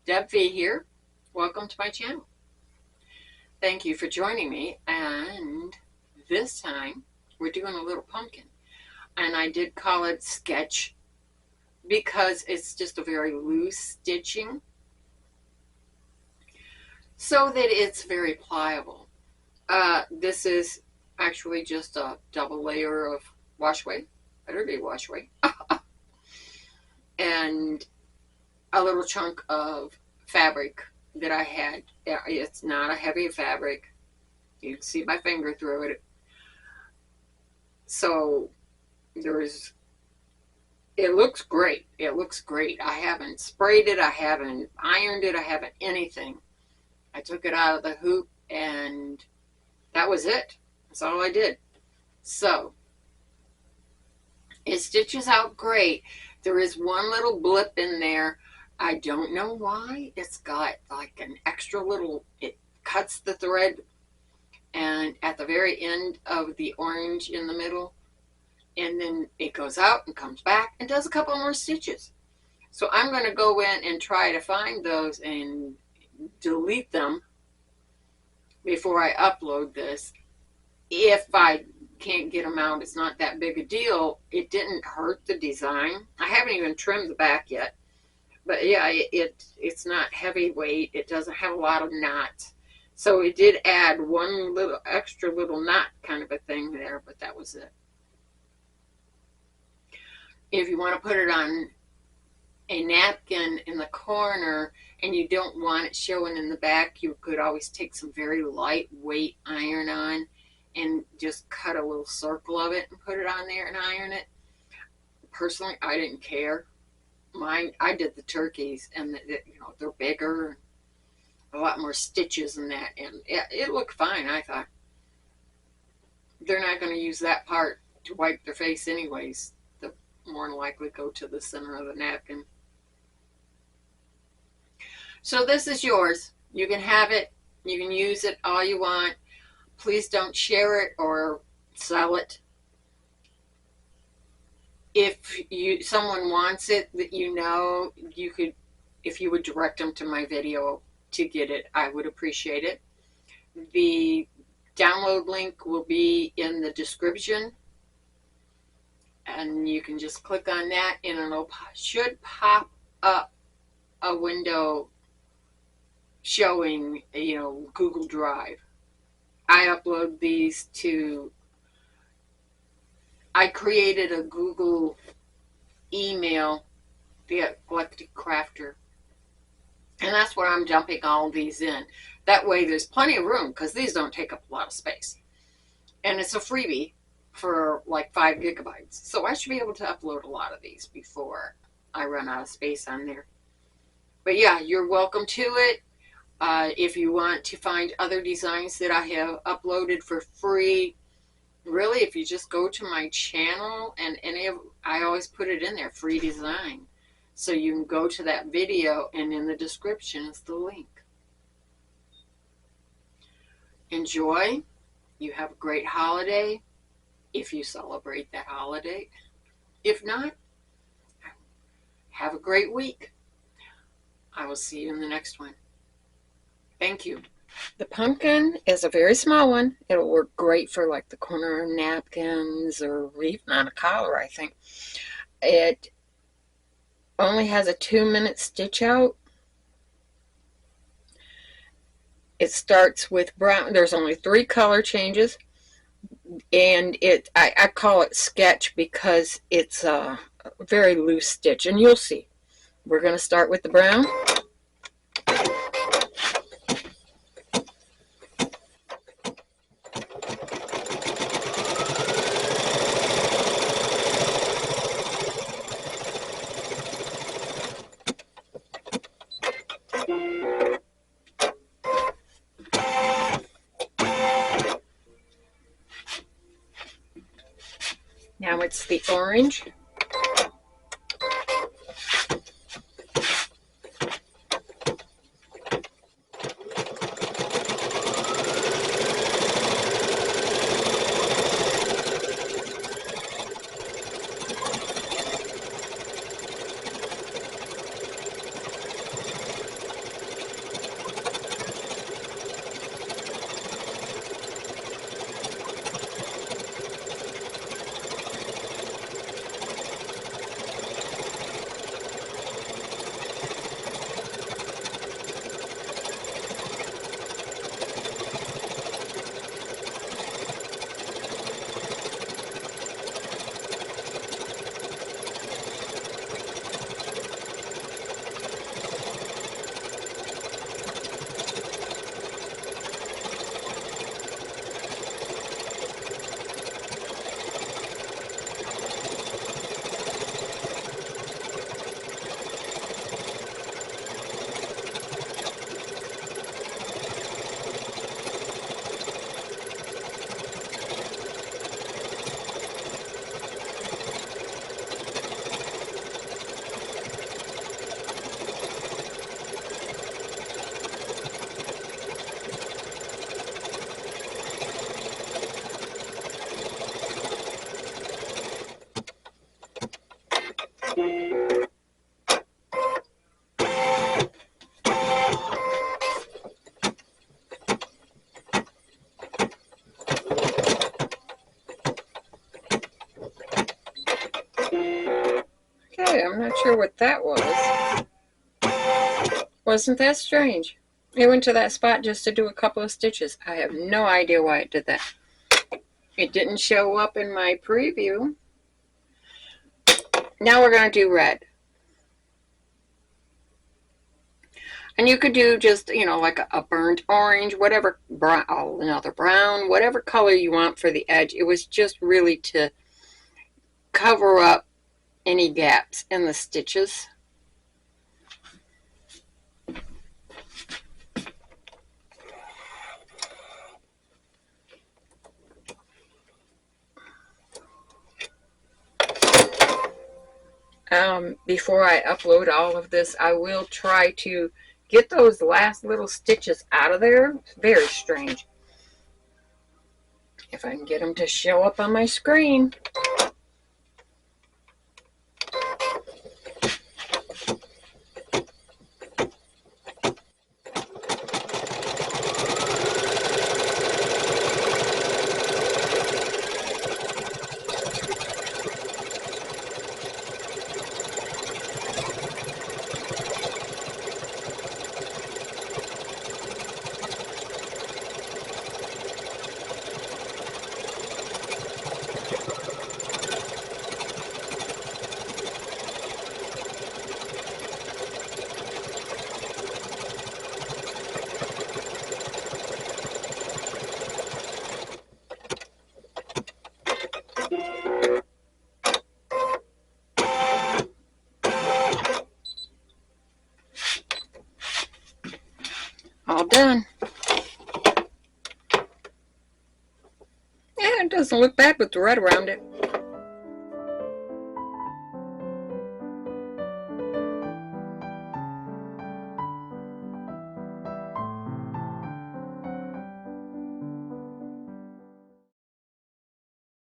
DebV here. Welcome to my channel. Thank you for joining me, and this time we're doing a little pumpkin. And I did call it sketch because it's just a very loose stitching so that it's very pliable. This is actually just a double layer of wash-away, better be wash-away, and a little chunk of fabric that I had. It's not a heavy fabric. You can see my finger through it. So it looks great. It looks great. I haven't sprayed it. I haven't ironed it. I haven't anything. I took it out of the hoop and that was it. That's all I did. So it stitches out great. There is one little blip in there. I don't know why. It's got like an extra little, it cuts the thread, and at the very end of the orange in the middle, and then it goes out and comes back and does a couple more stitches. So I'm going to go in and try to find those and delete them before I upload this. If I can't get them out, it's not that big a deal. It didn't hurt the design. I haven't even trimmed the back yet. But yeah, it's not heavyweight. It doesn't have a lot of knots. So it did add one little extra little knot kind of a thing there, but that was it. If you want to put it on a napkin in the corner and you don't want it showing in the back, you could always take some very lightweight iron on and just cut a little circle of it and put it on there and iron it. Personally, I didn't care. I did the turkeys, and they're bigger, a lot more stitches than that, and it looked fine. I thought they're not going to use that part to wipe their face anyways. They'll more than likely go to the center of the napkin. So this is yours. You can have it. You can use it all you want. Please don't share it or sell it. If someone wants it, that you could, if you would direct them to my video to get it, I would appreciate it. The download link will be in the description, and you can just click on that and it should pop up a window showing, Google Drive. I upload these to, I created a Google email, the Eclectic Crafter, and that's where I'm dumping all these in. That way there's plenty of room, because these don't take up a lot of space. And it's a freebie for like 5 gigabytes. So I should be able to upload a lot of these before I run out of space on there. But yeah, you're welcome to it. If you want to find other designs that I have uploaded for free, really, if you just go to my channel, and I always put it in there, free design. So you can go to that video, and in the description is the link. Enjoy. You have a great holiday, if you celebrate that holiday. If not, have a great week. I will see you in the next one. Thank you. The pumpkin is a very small one. It'll work great for like the corner napkins or even on a collar, I think. It only has a 2-minute stitch out. It starts with brown. There's only 3 color changes. And I call it sketch because it's a very loose stitch. And you'll see. We're going to start with the brown. Now it's the orange. Okay, I'm not sure what that was. Wasn't that strange? It went to that spot just to do a couple of stitches. I have no idea why it did that. It didn't show up in my preview. Now we're going to do red. And you could do just, you know, like a burnt orange, whatever, brown, another brown, whatever color you want for the edge. It was just really to cover up any gaps in the stitches. Before I upload all of this, I will try to get those last little stitches out of there. It's very strange. If I can get them to show up on my screen. All done. Yeah, it doesn't look bad with the red around it.